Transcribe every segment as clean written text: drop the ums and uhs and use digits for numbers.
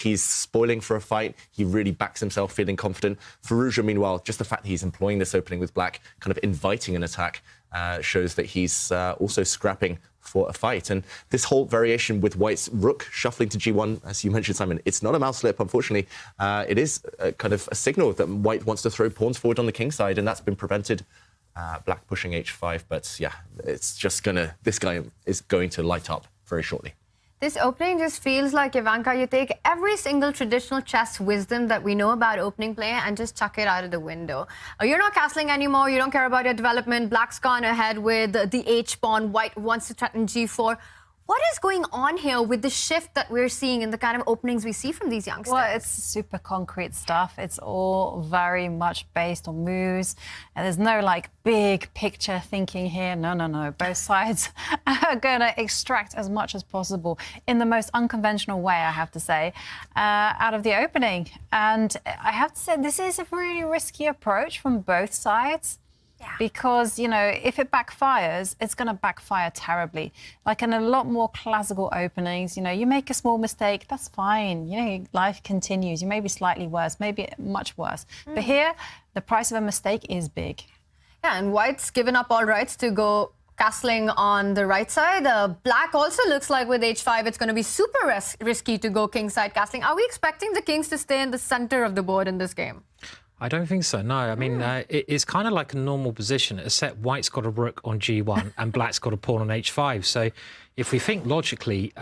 He's spoiling for a fight. He really backs himself, feeling confident. Firouzja, meanwhile, just the fact that he's employing this opening with black, kind of inviting an attack, shows that he's also scrapping for a fight. And this whole variation with white's rook shuffling to g1, as you mentioned, Simon, it's not a mouse slip, unfortunately. It is kind of a signal that white wants to throw pawns forward on the king side, and that's been prevented. Black pushing h5, but yeah, it's just this guy is going to light up very shortly. This opening just feels like, Ivanka, you take every single traditional chess wisdom that we know about opening play and just chuck it out of the window. You're not castling anymore. You don't care about your development. Black's gone ahead with the h-pawn. White wants to threaten g4. What is going on here with the shift that we're seeing in the kind of openings we see from these youngsters? Well, it's super concrete stuff. It's all very much based on moves. And there's no, like, big picture thinking here. No. Both sides are going to extract as much as possible in the most unconventional way, I have to say, out of the opening. And I have to say, this is a really risky approach from both sides. Yeah. Because, you know, if it backfires, it's going to backfire terribly. Like in a lot more classical openings, you know, you make a small mistake, that's fine. You know, life continues. You may be slightly worse, maybe much worse. But here, the price of a mistake is big. Yeah, and white's given up all rights to go castling on the right side. Black also looks like with h5, it's going to be super risky to go kingside castling. Are we expecting the kings to stay in the center of the board in this game? I don't think so, no. I mean, it's kind of like a normal position, except white's got a rook on g1 and black's got a pawn on h5. So if we think logically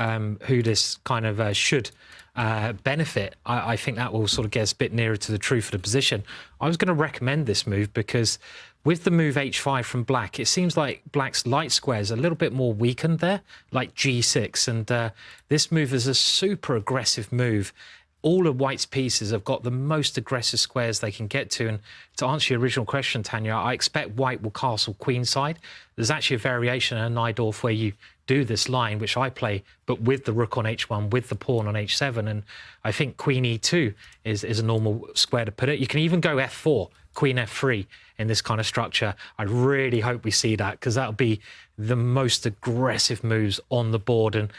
who this kind of should benefit, I think that will sort of get us a bit nearer to the truth of the position. I was going to recommend this move because with the move h5 from black, it seems like black's light square is a little bit more weakened there, like g6. And this move is a super aggressive move. All of white's pieces have got the most aggressive squares they can get to. And to answer your original question, Tanya, I expect white will castle queenside. There's actually a variation in Najdorf where you do this line, which I play, but with the rook on h1, with the pawn on h7. And I think queen e2 is a normal square to put it. You can even go f4, queen f3 in this kind of structure. I really hope we see that because that'll be the most aggressive moves on the board. And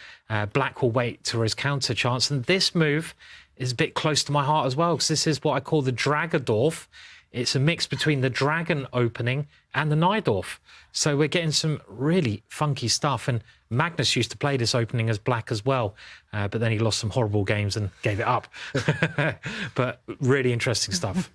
black will wait to his counter chance. And this move is a bit close to my heart as well, because this is what I call the dragadorf. It's a mix between the dragon opening and the Najdorf. So we're getting some really funky stuff. And Magnus used to play this opening as black as well, but then he lost some horrible games and gave it up. But really interesting stuff.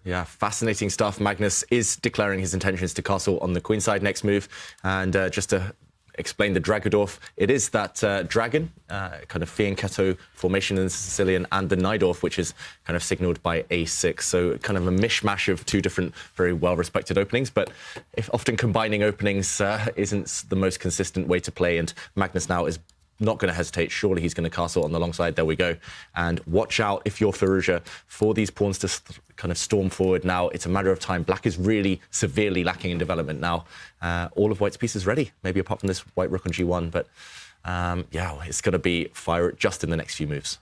Yeah, fascinating stuff. Magnus is declaring his intentions to castle on the queenside next move. And just to explain the dragadorf, it is that dragon, kind of fianchetto formation in the Sicilian, and the Najdorf, which is kind of signalled by a6. So kind of a mishmash of two different, very well-respected openings. But if often combining openings isn't the most consistent way to play, and Magnus now is not going to hesitate. Surely he's going to castle on the long side. There we go. And watch out, if you're Firouzja, for these pawns to kind of storm forward now. It's a matter of time. Black is really severely lacking in development now. All of white's pieces ready, maybe apart from this white rook on g1. But yeah, it's going to be fire it just in the next few moves.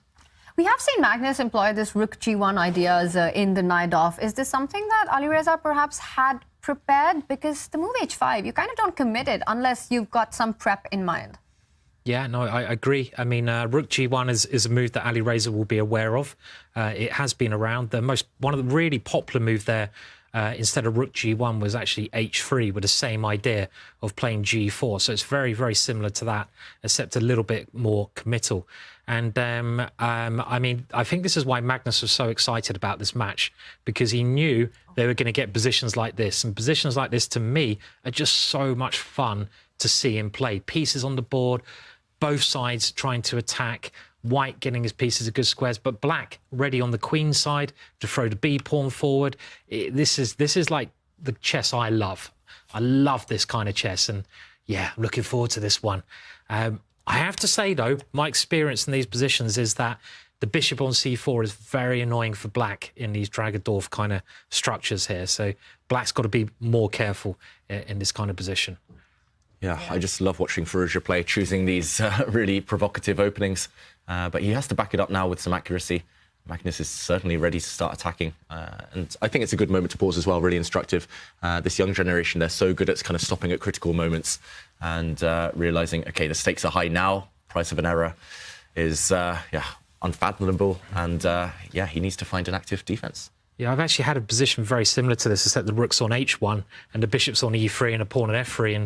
We have seen Magnus employ this rook g1 ideas in the Najdorf. Is this something that Alireza perhaps had prepared? Because the move h5, you kind of don't commit it unless you've got some prep in mind. Yeah, no, I agree. I mean, rook g1 is a move that Alireza will be aware of. It has been around. One of the really popular move there, instead of rook g1, was actually h3 with the same idea of playing g4. So it's very, very similar to that, except a little bit more committal. And I mean, I think this is why Magnus was so excited about this match, because he knew they were going to get positions like this. And positions like this, to me, are just so much fun to see him play. Pieces on the board, both sides trying to attack, white getting his pieces of good squares, but black ready on the queen side to throw the b pawn forward. This is like the chess I love. I love this kind of chess, and yeah, looking forward to this one. I have to say though, my experience in these positions is that the bishop on c4 is very annoying for black in these dragadorf kind of structures here. So black's got to be more careful in this kind of position. Yeah, I just love watching Firouzja play, choosing these really provocative openings. But he has to back it up now with some accuracy. Magnus is certainly ready to start attacking. And I think it's a good moment to pause as well, really instructive. This young generation, they're so good at kind of stopping at critical moments and realising, OK, the stakes are high now. Price of an error is, yeah, unfathomable. And yeah, he needs to find an active defense. Yeah, I've actually had a position very similar to this, except the rook's on h1 and the bishop's on e3 and a pawn on f3.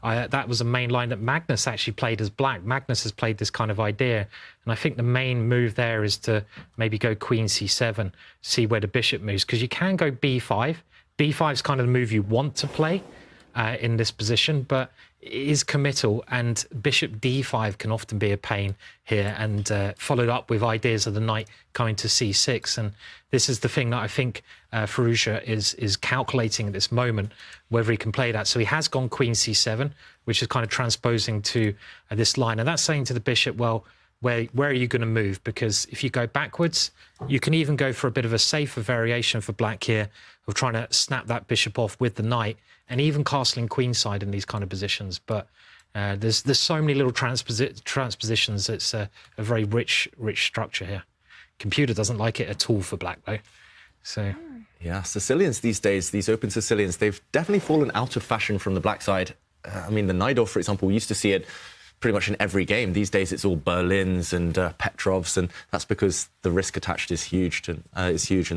And that was the main line that Magnus actually played as black. Magnus has played this kind of idea. And I think the main move there is to maybe go queen c7, see where the bishop moves, because you can go b5. b5 is kind of the move you want to play in this position, but it is committal, and bishop d5 can often be a pain here, and followed up with ideas of the knight coming to c6. And this is the thing that I think Firouzja is calculating at this moment, whether he can play that. So he has gone queen c7, which is kind of transposing to this line, and that's saying to the bishop, well, where are you going to move? Because if you go backwards, you can even go for a bit of a safer variation for black here of trying to snap that bishop off with the knight, and even castling queenside in these kind of positions. But there's so many little transpositions. It's a very rich structure here. Computer doesn't like it at all for black, though. So yeah, Sicilians these days, these open Sicilians, they've definitely fallen out of fashion from the black side. I mean, the Najdorf, for example, we used to see it pretty much in every game. These days, it's all Berlins and Petrovs, and that's because the risk attached is huge, and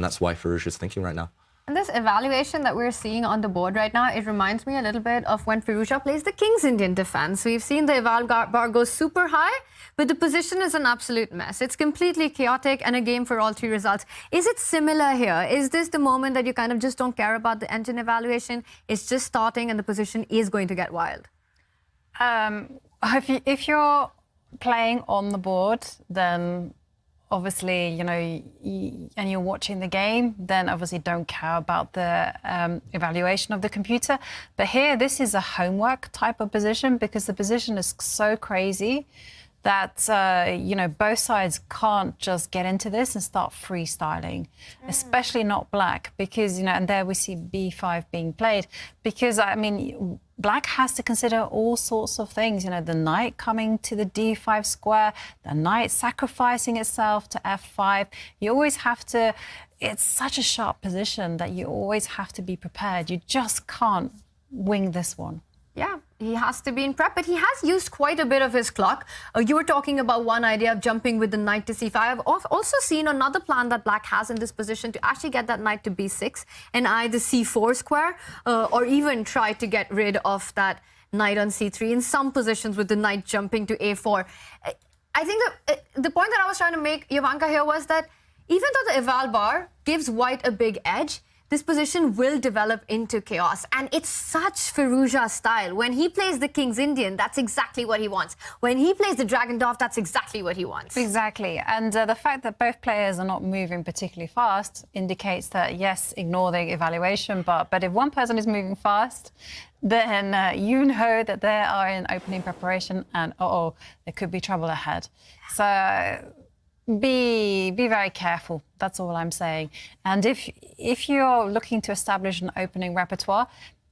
that's why Firouzja is thinking right now. And this evaluation that we're seeing on the board right now, it reminds me a little bit of when Firouzja plays the King's Indian defense. We've seen the eval bar go super high, but the position is an absolute mess. It's completely chaotic and a game for all three results. Is it similar here? Is this the moment that you kind of just don't care about the engine evaluation? It's just starting and the position is going to get wild? If you're playing on the board, then obviously, you know, and you're watching the game, then obviously don't care about the evaluation of the computer. But here, this is a homework type of position, because the position is so crazy that, you know, both sides can't just get into this and start freestyling, especially not black, because, you know, and there we see b5 being played, because, I mean, black has to consider all sorts of things, you know, the knight coming to the d5 square, the knight sacrificing itself to f5. You always have to, it's such a sharp position that you always have to be prepared. You just can't wing this one. Yeah, he has to be in prep, but he has used quite a bit of his clock. You were talking about one idea of jumping with the knight to c5. I've also seen another plan that black has in this position to actually get that knight to b6 and either c4 square, or even try to get rid of that knight on c3 in some positions with the knight jumping to a4. I think the point that I was trying to make, Jovanka, here was that even though the eval bar gives white a big edge, this position will develop into chaos. And it's such Firouzja's style. When he plays the King's Indian, that's exactly what he wants. When he plays the dragadorf, that's exactly what he wants. Exactly. And the fact that both players are not moving particularly fast indicates that, yes, ignore the evaluation, but if one person is moving fast, then you know that they are in opening preparation and, there could be trouble ahead. So be very careful. That's all I'm saying. And if you're looking to establish an opening repertoire,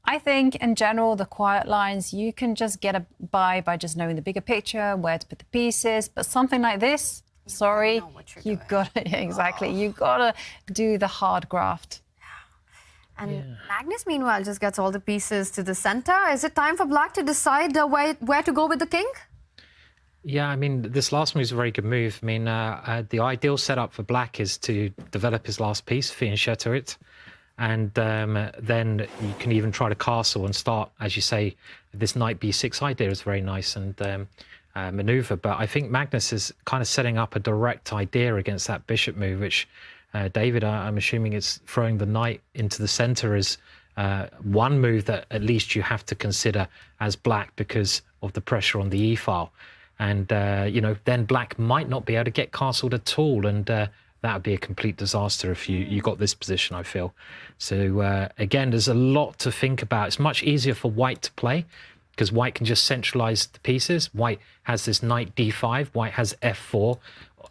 I think in general the quiet lines you can just get by just knowing the bigger picture, where to put the pieces. But something like this, sorry, you gotta exactly. You gotta do the hard graft. And Magnus, meanwhile, just gets all the pieces to the center. Is it time for black to decide where to go with the king? Yeah, I mean, this last move is a very good move. I mean, the ideal setup for black is to develop his last piece, fianchetto it, and then you can even try to castle and start, as you say, this knight b6 idea is very nice and maneuver. But I think Magnus is kind of setting up a direct idea against that bishop move, which David, I'm assuming it's throwing the knight into the center as one move that at least you have to consider as black because of the pressure on the e-file. And, you know, then black might not be able to get castled at all. And that would be a complete disaster if you got this position, I feel. So, again, there's a lot to think about. It's much easier for white to play because white can just centralize the pieces. White has this knight d5. White has f4.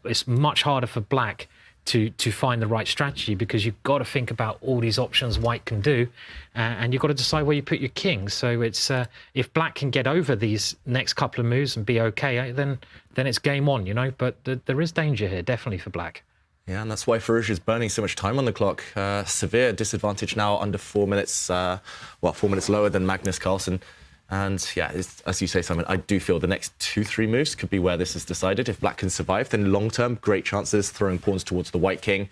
It's much harder for black to find the right strategy because you've got to think about all these options white can do, and you've got to decide where you put your king. So it's if black can get over these next couple of moves and be okay, then it's game on, you know. But there is danger here, definitely for black. Yeah, and that's why Firouzja is burning so much time on the clock. Severe disadvantage now, under 4 minutes. 4 minutes lower than Magnus Carlsen. And yeah, as you say, Simon, I do feel the next 2-3 moves could be where this is decided. If black can survive, then long-term, great chances, throwing pawns towards the white king.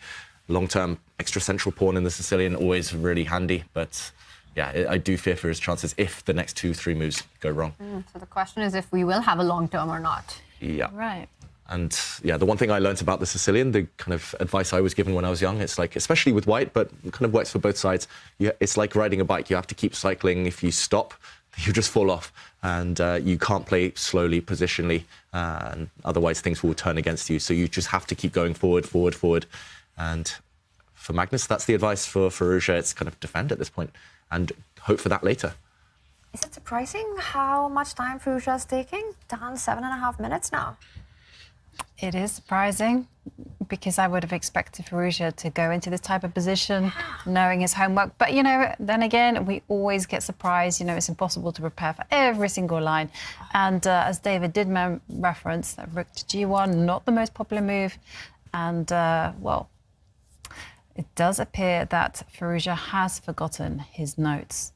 Long-term, extra central pawn in the Sicilian, always really handy. But yeah, I do fear for his chances if the next 2-3 moves go wrong. So the question is if we will have a long-term or not. Yeah. Right. And yeah, the one thing I learned about the Sicilian, the kind of advice I was given when I was young, it's like, especially with white, but it kind of works for both sides. It's like riding a bike. You have to keep cycling. If you stop, you just fall off, and you can't play slowly, positionally, and otherwise things will turn against you. So you just have to keep going forward, forward, forward. And for Magnus, that's the advice. For Firouzja, it's kind of defend at this point and hope for that later. Is it surprising how much time Firouzja is taking? Down 7.5 minutes now. It is surprising because I would have expected Firouzja to go into this type of position knowing his homework. But, you know, then again, we always get surprised. You know, it's impossible to prepare for every single line. And as David did reference, that rook to G1, not the most popular move. And, well, it does appear that Firouzja has forgotten his notes.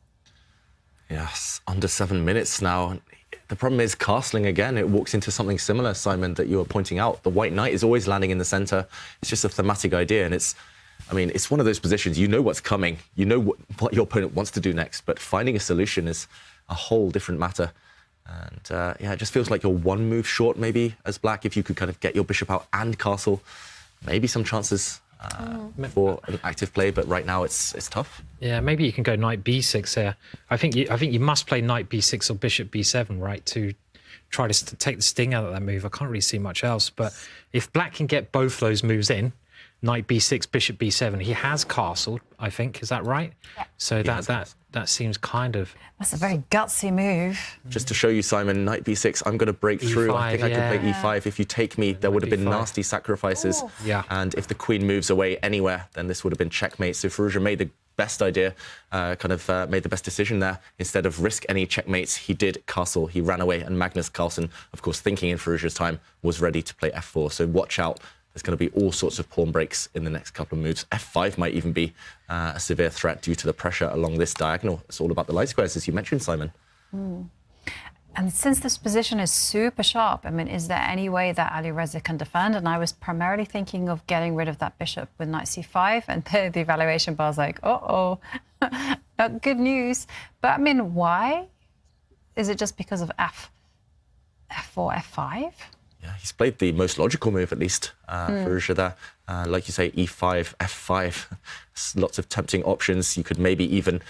Yes, under 7 minutes now. The problem is castling again. It walks into something similar, Simon, that you were pointing out. The white knight is always landing in the center. It's just a thematic idea. And it's one of those positions. You know what's coming. You know what your opponent wants to do next. But finding a solution is a whole different matter. And yeah, it just feels like you're one move short, maybe, as black. If you could kind of get your bishop out and castle, maybe some chances for an active play, but right now it's tough. Yeah, maybe you can go knight b6 here. I think you must play knight b6 or bishop b7, right, to try to take the sting out of that move. I can't really see much else, but if black can get both those moves in, knight b6, bishop b7, he has castled, I think. Is that right? Yeah. So that seems kind of... That's a very gutsy move. Just to show you, Simon, knight b6, I'm going to break through. I think I can play e5. If you take me, there would have been nasty sacrifices. Ooh. Yeah. And if the queen moves away anywhere, then this would have been checkmate. So Firouzja made the best idea, made the best decision there. Instead of risk any checkmates, he did castle. He ran away. And Magnus Carlsen, of course, thinking in Firouzja's time, was ready to play f4. So watch out. There's going to be all sorts of pawn breaks in the next couple of moves. f5 might even be a severe threat due to the pressure along this diagonal. It's all about the light squares, as you mentioned, Simon. And since this position is super sharp, I mean, is there any way that Alireza can defend? And I was primarily thinking of getting rid of that bishop with knight c5, and the evaluation bar is like, uh-oh, not good news. But I mean, why? Is it just because of f4, f5? Yeah, he's played the most logical move, at least, Firouzja there. Like you say, e5, f5, lots of tempting options. You could maybe even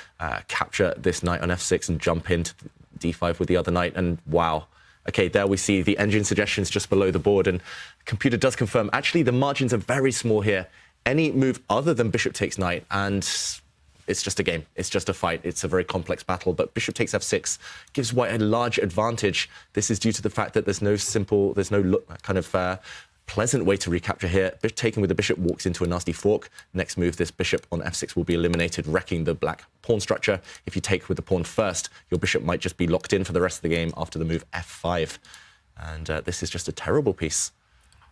capture this knight on f6 and jump into d5 with the other knight. And wow. OK, there we see the engine suggestions just below the board. And the computer does confirm, actually, the margins are very small here. Any move other than bishop takes knight, and it's just a game. It's just a fight. It's a very complex battle. But bishop takes f6 gives white a large advantage. This is due to the fact that there's no pleasant way to recapture here. Taking with the bishop walks into a nasty fork. Next move, this bishop on f6 will be eliminated, wrecking the black pawn structure. If you take with the pawn first, your bishop might just be locked in for the rest of the game after the move f5. And this is just a terrible piece.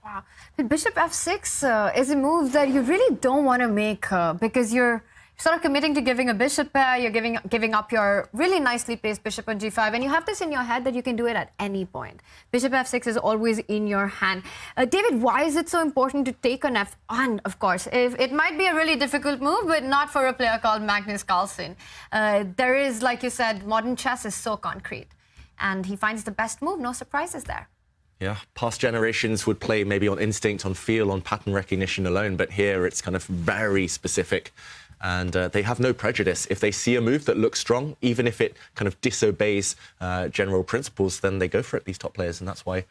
Wow. But bishop f6 is a move that you really don't want to make because you're sort of committing to giving a bishop pair, you're giving up your really nicely placed bishop on g5, and you have this in your head that you can do it at any point. Bishop f6 is always in your hand. David, why is it so important to take on f1? Of course, it might be a really difficult move, but not for a player called Magnus Carlsen. There is, like you said, modern chess is so concrete, and he finds the best move. No surprises there. Yeah, past generations would play maybe on instinct, on feel, on pattern recognition alone, but here it's kind of very specific. And they have no prejudice. If they see a move that looks strong, even if it kind of disobeys general principles, then they go for it, these top players. And that's why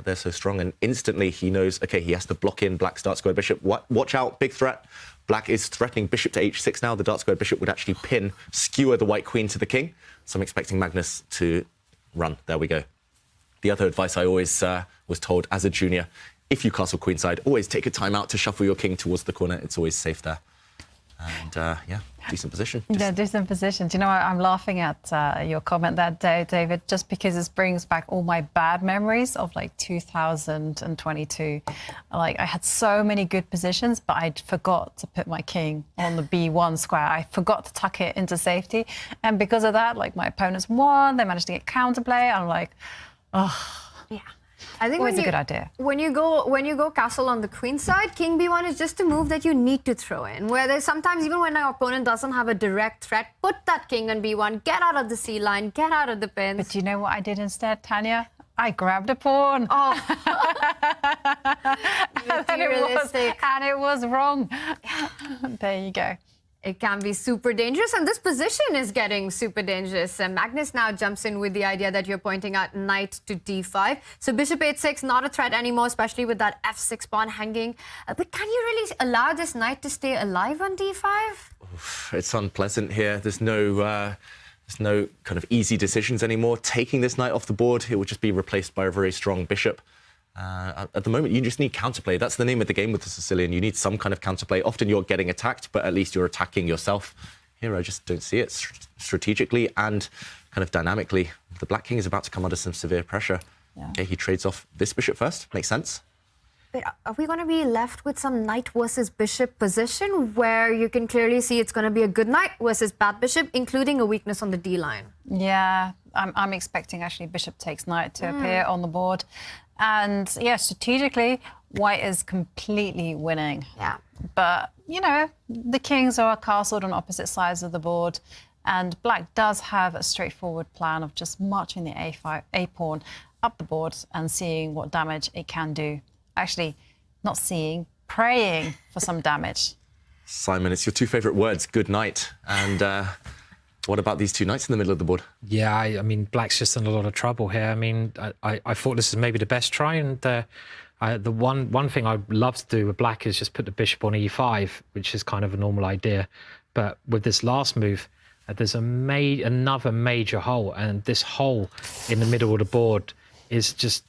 they're so strong. And instantly he knows, OK, he has to block in black's dark squared bishop. Watch out, big threat. Black is threatening bishop to h6 now. The dark squared bishop would actually skewer the white queen to the king. So I'm expecting Magnus to run. There we go. The other advice I always was told as a junior, if you castle queenside, always take a time out to shuffle your king towards the corner. It's always safe there. And yeah, decent position. Yeah, decent position. Do you know, I'm laughing at your comment that day, David, just because this brings back all my bad memories of like 2022. Like I had so many good positions, but I forgot to put my king on the B1 square. I forgot to tuck it into safety. And because of that, like my opponents won, they managed to get counterplay. I'm like, oh. Yeah. I think always a good idea. When you go castle on the queen side, king b1 is just a move that you need to throw in. Where there's sometimes, even when our opponent doesn't have a direct threat, put that king on b1, get out of the c line, get out of the pins. But do you know what I did instead, Tanya? I grabbed a pawn. Oh. and it was wrong. There you go. It can be super dangerous, and this position is getting super dangerous. Magnus now jumps in with the idea that you're pointing out knight to d5. So bishop h6, not a threat anymore, especially with that f6 pawn hanging. But can you really allow this knight to stay alive on d5? Oof, it's unpleasant here. There's no kind of easy decisions anymore. Taking this knight off the board, it will just be replaced by a very strong bishop. At the moment, you just need counterplay. That's the name of the game with the Sicilian. You need some kind of counterplay. Often you're getting attacked, but at least you're attacking yourself. Here, I just don't see it strategically and kind of dynamically. The Black King is about to come under some severe pressure. Yeah. Okay, he trades off this bishop first. Makes sense. But are we going to be left with some knight versus bishop position where you can clearly see it's going to be a good knight versus bad bishop, including a weakness on the D line? Yeah, I'm expecting actually bishop takes knight to appear on the board. And yeah, strategically, white is completely winning. Yeah. But, you know, the kings are castled on opposite sides of the board. And black does have a straightforward plan of just marching the a pawn up the board and seeing what damage it can do. Actually, not seeing, praying for some damage. Simon, it's your two favourite words, good night. And what about these two knights in the middle of the board? Yeah, I mean, black's just in a lot of trouble here. I mean, I thought this is maybe the best try, and the one thing I'd love to do with black is just put the bishop on e5, which is kind of a normal idea. But with this last move, there's another major hole, and this hole in the middle of the board is just,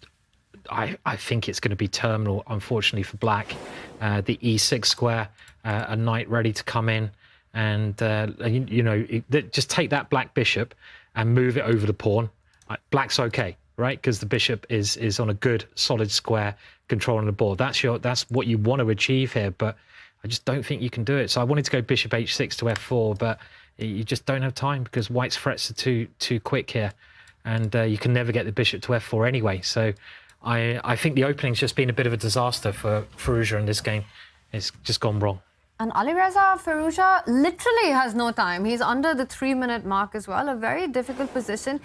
I think it's going to be terminal, unfortunately, for black. The e6 square, a knight ready to come in. And, you know, just take that black bishop and move it over the pawn. Black's OK, right? Because the bishop is on a good, solid square controlling the board. That's what you want to achieve here, but I just don't think you can do it. So I wanted to go bishop h6 to f4, but you just don't have time because white's threats are too quick here. And you can never get the bishop to f4 anyway. So I think the opening's just been a bit of a disaster for Firouzja in this game. It's just gone wrong. And Alireza Firouzja literally has no time. He's under the 3-minute mark as well, a very difficult position.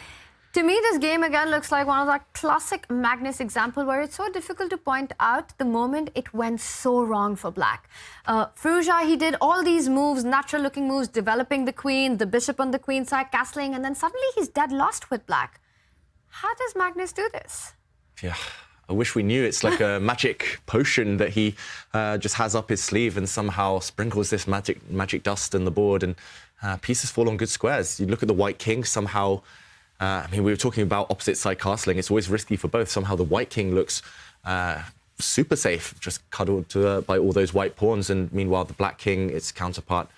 To me, this game again looks like one of that classic Magnus example where it's so difficult to point out the moment it went so wrong for black. Firouzja, he did all these moves, natural-looking moves, developing the queen, the bishop on the queen side, castling, and then suddenly he's dead lost with black. How does Magnus do this? Yeah. I wish we knew. It's like a magic potion that he just has up his sleeve and somehow sprinkles this magic dust in the board and pieces fall on good squares. You look at the white king, somehow, I mean, we were talking about opposite side castling. It's always risky for both. Somehow the white king looks super safe, just cuddled by all those white pawns. And meanwhile, the black king, its counterpart,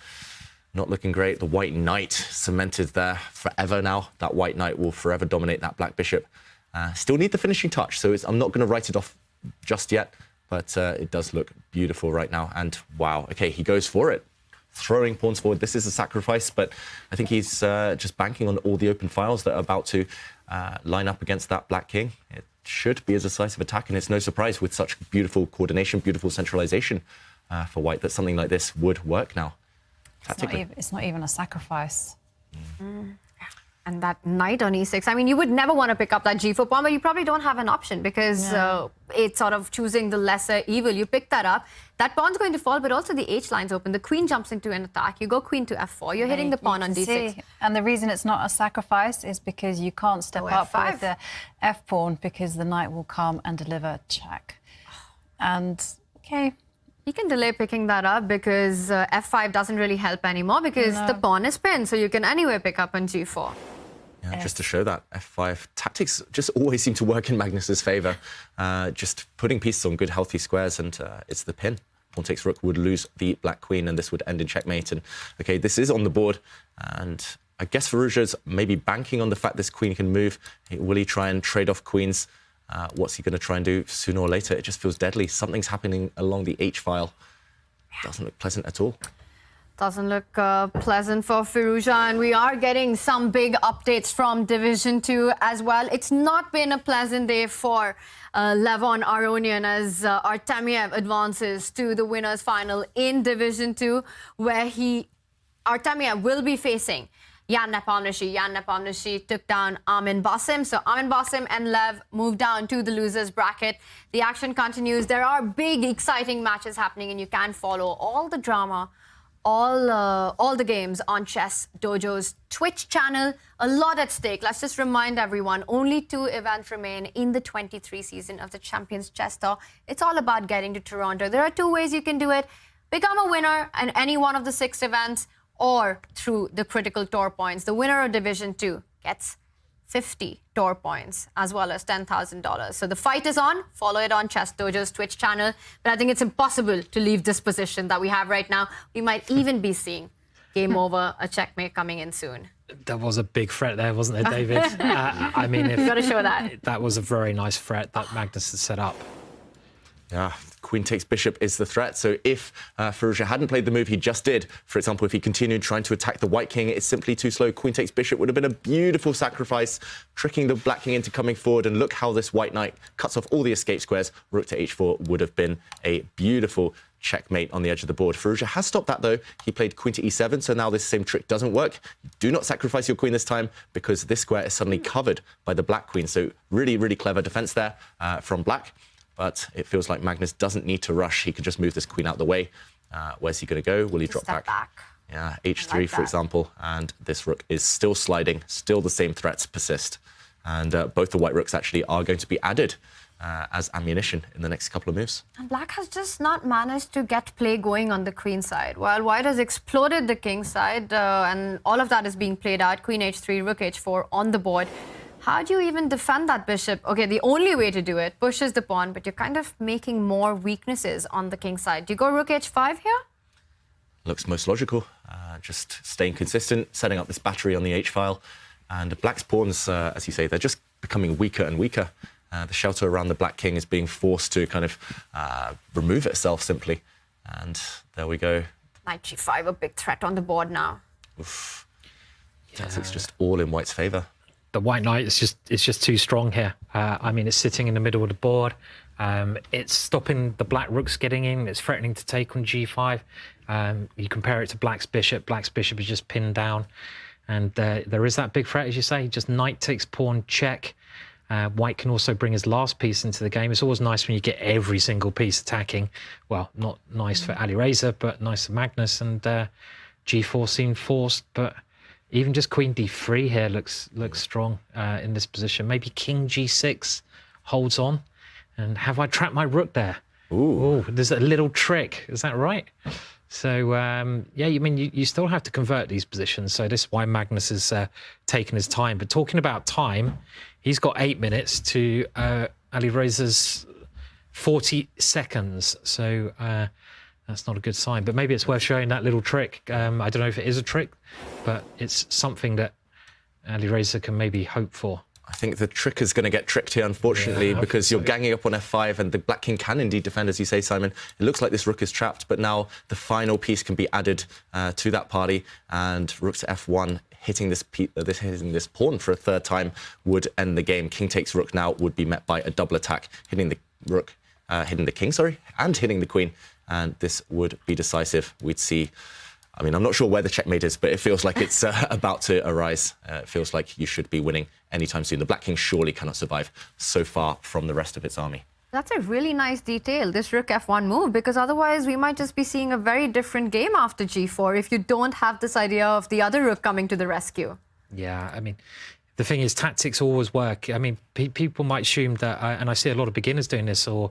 not looking great. The white knight cemented there forever now. That white knight will forever dominate that black bishop. Still need the finishing touch, so I'm not going to write it off just yet, but it does look beautiful right now. And wow, okay, he goes for it. Throwing pawns forward. This is a sacrifice, but I think he's just banking on all the open files that are about to line up against that black king. It should be a decisive attack, and it's no surprise with such beautiful coordination, beautiful centralization for white that something like this would work now. It's not even a sacrifice. And that knight on e6, I mean, you would never want to pick up that g4 pawn, but you probably don't have an option because it's sort of choosing the lesser evil. You pick that up, that pawn's going to fall, but also the h line's open. The queen jumps into an attack. You go queen to f4. You're hitting the pawn on d6. See. And the reason it's not a sacrifice is because you can't step up with the f pawn because the knight will come and deliver check. And, okay. You can delay picking that up because f5 doesn't really help anymore because the pawn is pinned, so you can anyway pick up on g4. Yeah, just to show that f5 tactics just always seem to work in Magnus's favour. Just putting pieces on good, healthy squares, and it's the pin. pawn takes rook would lose the black queen, and this would end in checkmate. And okay, this is on the board, and I guess Firouzja's maybe banking on the fact this queen can move. Will he try and trade off queens? What's he going to try and do sooner or later? It just feels deadly. Something's happening along the H file. Doesn't look pleasant at all. Doesn't look pleasant for Firouzja, and we are getting some big updates from Division 2 as well. It's not been a pleasant day for Levon Aronian as Artemiev advances to the winners' final in Division 2, where Artemiev will be facing Jan Nepomuceno. Jan Nepomuceno took down Armin Basim. So Armin Basim and Lev moved down to the losers bracket. The action continues. There are big, exciting matches happening, and you can follow all the drama, all the games on Chess Dojo's Twitch channel. A lot at stake. Let's just remind everyone, only 2 events remain in the 23 season of the Champions Chess Tour. It's all about getting to Toronto. There are 2 ways you can do it. Become a winner in any one of the 6 events, or through the critical tour points. The winner of Division 2 gets 50 tour points as well as $10,000. So the fight is on. Follow it on Chess Dojo's Twitch channel. But I think it's impossible to leave this position that we have right now. We might even be seeing game over, a checkmate coming in soon. That was a big threat there, wasn't it, David? I mean, Got to show that. That was a very nice threat that Magnus had set up. Yeah, queen takes bishop is the threat. So if Firouzja hadn't played the move he just did, for example, if he continued trying to attack the white king, it's simply too slow. Queen takes bishop would have been a beautiful sacrifice, tricking the black king into coming forward. And look how this white knight cuts off all the escape squares. Rook to h4 would have been a beautiful checkmate on the edge of the board. Firouzja has stopped that, though. He played queen to e7, so now this same trick doesn't work. Do not sacrifice your queen this time, because this square is suddenly covered by the black queen. So really, really clever defense there from black. But it feels like Magnus doesn't need to rush. He can just move this queen out the way. Where's he going to go? Will he drop back? Yeah, h3, like for example. And this rook is still sliding. Still the same threats persist. And both the white rooks actually are going to be added as ammunition in the next couple of moves. And black has just not managed to get play going on the queen side. While white has exploded the king side, and all of that is being played out. Queen h3, rook h4 on the board. How do you even defend that bishop? Okay, the only way to do it, pushes the pawn, but you're kind of making more weaknesses on the king side. Do you go rook h5 here? Looks most logical. Just staying consistent, setting up this battery on the h-file. And black's pawns, as you say, they're just becoming weaker and weaker. The shelter around the black king is being forced to kind of remove itself simply. And there we go. Knight g5, a big threat on the board now. Oof. Tactics just all in white's favour. The white knight is just too strong here. I mean, it's sitting in the middle of the board. It's stopping the black rooks getting in. It's threatening to take on g5. You compare it to black's bishop. Black's bishop is just pinned down. And there is that big threat, as you say. Just knight takes pawn check. White can also bring his last piece into the game. It's always nice when you get every single piece attacking. Well, not nice for Alireza, but nice for Magnus. And g4 seemed forced, but even just queen d3 here looks strong in this position. Maybe king g6 holds on. And have I trapped my rook there? Ooh, there's a little trick. Is that right? So, yeah, I mean, you still have to convert these positions. So this is why Magnus has taken his time. But talking about time, he's got 8 minutes to Alireza's 40 seconds. So that's not a good sign. But maybe it's worth showing that little trick. I don't know if it is a trick, but it's something that Alireza can maybe hope for. I think the trick is going to get tricked here, unfortunately, because you're ganging up on f5 and the black king can indeed defend, as you say, Simon. It looks like this rook is trapped, but now the final piece can be added to that party, and rook to f1, hitting this pawn for a third time would end the game. King takes rook now would be met by a double attack, hitting the rook, hitting the king, sorry, and hitting the queen, and this would be decisive. We'd see... I mean, I'm not sure where the checkmate is, but it feels like it's about to arise. It feels like you should be winning anytime soon. The black king surely cannot survive so far from the rest of its army. That's a really nice detail, this rook f1 move, because otherwise we might just be seeing a very different game after g4 if you don't have this idea of the other rook coming to the rescue. Yeah, I mean, the thing is, tactics always work. I mean, people might assume that, and I see a lot of beginners doing this, or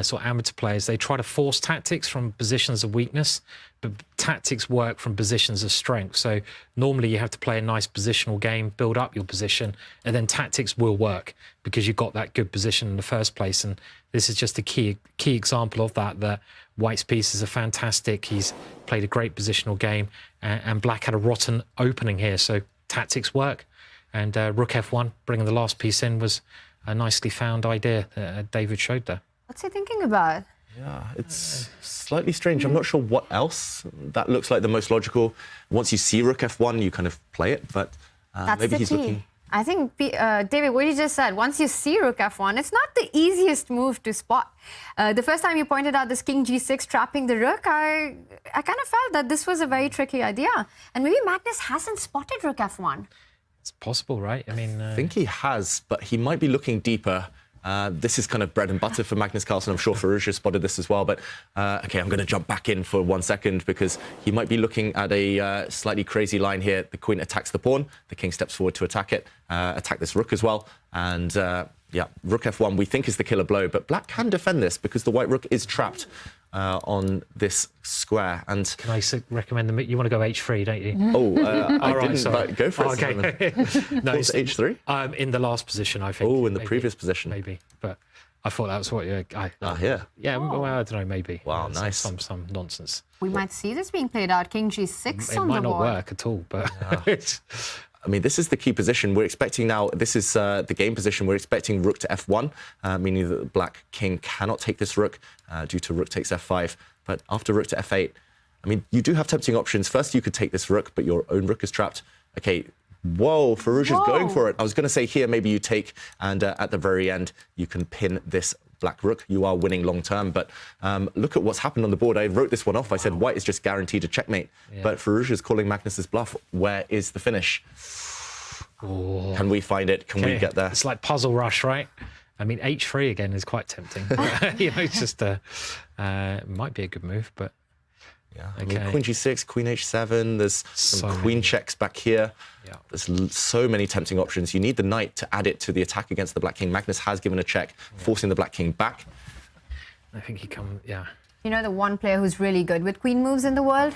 sort of amateur players, they try to force tactics from positions of weakness, but tactics work from positions of strength. So normally you have to play a nice positional game, build up your position, and then tactics will work because you've got that good position in the first place. And this is just a key example of that White's pieces are fantastic. He's played a great positional game, and Black had a rotten opening here. So tactics work. And Rook F1, bringing the last piece in, was a nicely found idea that David showed there. What's he thinking about? Yeah, it's slightly strange. I'm not sure what else. That looks like the most logical. Once you see Rook F1, you kind of play it, but maybe he's looking... I think, David, what you just said, once you see Rook F1, it's not the easiest move to spot. The first time you pointed out this King G6 trapping the Rook, I kind of felt that this was a very tricky idea. And maybe Magnus hasn't spotted Rook F1. It's possible, right? I mean... I think he has, but he might be looking deeper. This is kind of bread and butter for Magnus Carlsen. I'm sure Firouzja spotted this as well. But, OK, I'm going to jump back in for 1 second because he might be looking at a slightly crazy line here. The queen attacks the pawn. The king steps forward to attack it, attack this rook as well. And, yeah, Rook F1 we think is the killer blow. But Black can defend this because the white rook is trapped on this square. And can I recommend you want to go H3, don't you? Oh, I right, didn't, but go for it. Okay. No, it's H3? In the last position, I think. Oh, in the maybe, previous position. Maybe, but I thought that was what you... here. Yeah, well, I don't know, maybe. Wow, nice. Some nonsense. We might see this being played out. King G6 on the board. It might not work at all, but... Yeah. I mean, this is the key position. We're expecting now, this is the game position. We're expecting rook to F1, meaning that the black king cannot take this rook due to rook takes F5. But after rook to F8, I mean, you do have tempting options. First, you could take this rook, but your own rook is trapped. OK, whoa, Firouzja's going for it. I was going to say here, maybe you take, and at the very end, you can pin this black rook. You are winning long term, but look at what's happened on the board. I wrote this one off. I said white is just guaranteed a checkmate, but Firouzja's calling Magnus's bluff. Where is the finish? Oh. Can we find it? Can we get there? It's like Puzzle Rush, right? I mean, H3 again is quite tempting. You know, it's just might be a good move, but yeah. I mean, Queen G6, Queen H7. There's some queen checks back here. Yeah. There's so many tempting options. You need the knight to add it to the attack against the black king. Magnus has given a check, forcing the black king back. I think he yeah. You know the one player who's really good with queen moves in the world?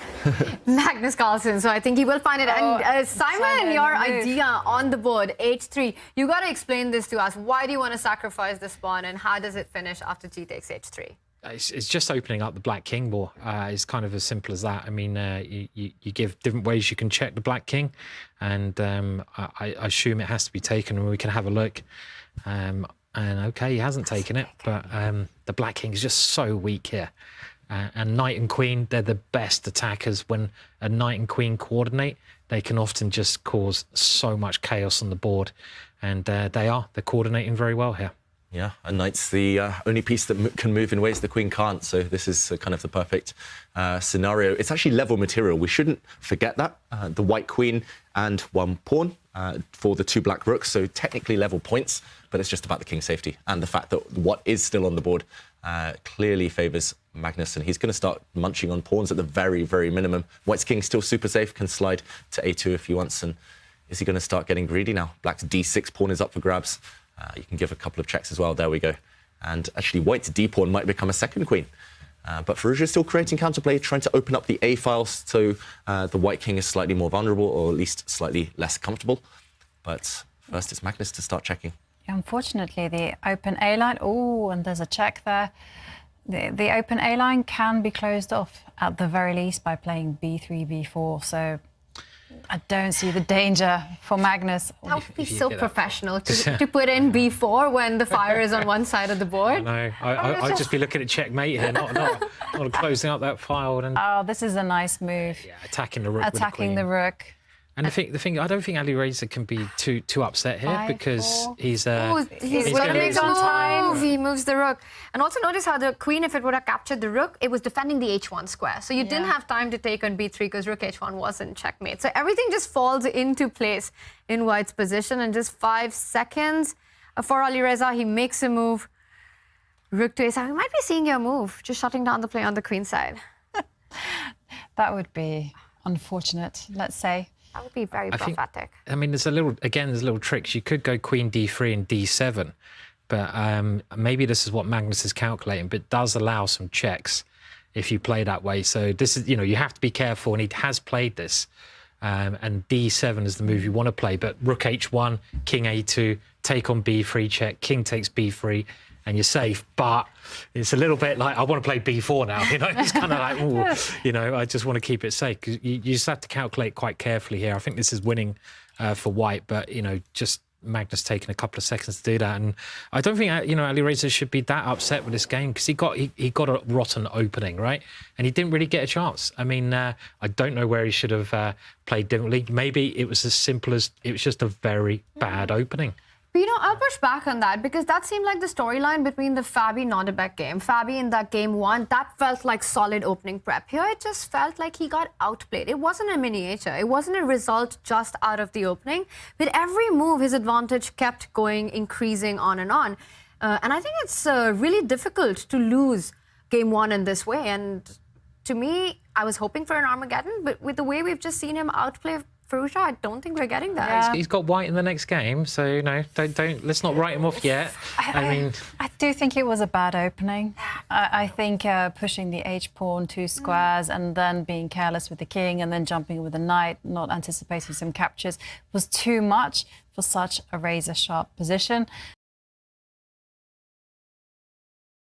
Magnus Carlsen. So I think he will find it. And Simon, your idea on the board, H3. You got to explain this to us. Why do you want to sacrifice this pawn, and how does it finish after G takes H3? It's just opening up the black king more. It's kind of as simple as that. I mean, you give different ways you can check the black king, and I assume it has to be taken, and we can have a look. And OK, he hasn't taken it, but the black king is just so weak here. And knight and queen, they're the best attackers. When a knight and queen coordinate, they can often just cause so much chaos on the board. And they're coordinating very well here. Yeah, a knight's the only piece that can move in ways the queen can't. So this is kind of the perfect scenario. It's actually level material. We shouldn't forget that. The white queen and one pawn for the two black rooks. So technically level points, but it's just about the king's safety. And the fact that what is still on the board clearly favours Magnus. And he's going to start munching on pawns at the very, very minimum. White's king still super safe, can slide to A2 if he wants. And is he going to start getting greedy now? Black's D6 pawn is up for grabs. You can give a couple of checks as well. There we go. And actually, white's D pawn might become a second queen. But Firouzja is still creating counterplay, trying to open up the A files so the white king is slightly more vulnerable, or at least slightly less comfortable. But first, it's Magnus to start checking. Unfortunately, the open A line. Oh, and there's a check there. The open A line can be closed off at the very least by playing B3, B4. So I don't see the danger for Magnus. That would be so professional to put in B4 when the fire is on one side of the board. I know. I'd just be looking at checkmate here, not closing up that file. And oh, this is a nice move. Yeah, attacking the rook. Attacking the rook. And the thing, I don't think Alireza can be too upset here because he's going to make on time. He moves the rook. And also notice how the queen, if it would have captured the rook, it was defending the H1 square. So you didn't have time to take on B3 because rook H1 wasn't checkmate. So everything just falls into place in white's position. And just 5 seconds for Alireza, he makes a move. Rook to A7. We might be seeing your move, just shutting down the play on the queen side. That would be unfortunate, let's say. That would be very prophetic. There's a little tricks. You could go queen d3 and d7, but maybe this is what Magnus is calculating, but it does allow some checks if you play that way. So this is, you have to be careful, and he has played this. And d7 is the move you want to play, but rook h1, king a2, take on b3 check, king takes b3, and you're safe. But it's a little bit like, I want to play b4 now, It's kind of like, ooh, I just want to keep it safe. Because you just have to calculate quite carefully here. I think this is winning for white, but, just Magnus taking a couple of seconds to do that. And I don't think, Alireza should be that upset with this game, because he got a rotten opening, right? And he didn't really get a chance. I don't know where he should have played differently. Maybe it was as simple as it was just a very bad opening. But, I'll push back on that, because that seemed like the storyline between the Fabi-Nodebek game. Fabi in that game 1, that felt like solid opening prep. Here, it just felt like he got outplayed. It wasn't a miniature. It wasn't a result just out of the opening. With every move, his advantage kept going, increasing on and on. And I think it's really difficult to lose game 1 in this way. And to me, I was hoping for an Armageddon, but with the way we've just seen him outplay Firouzja, I don't think we're getting that. Yeah. He's got white in the next game, so don't let's not write him off yet. I do think it was a bad opening. I think pushing the h-pawn 2 squares and then being careless with the king and then jumping with the knight, not anticipating some captures, was too much for such a razor-sharp position.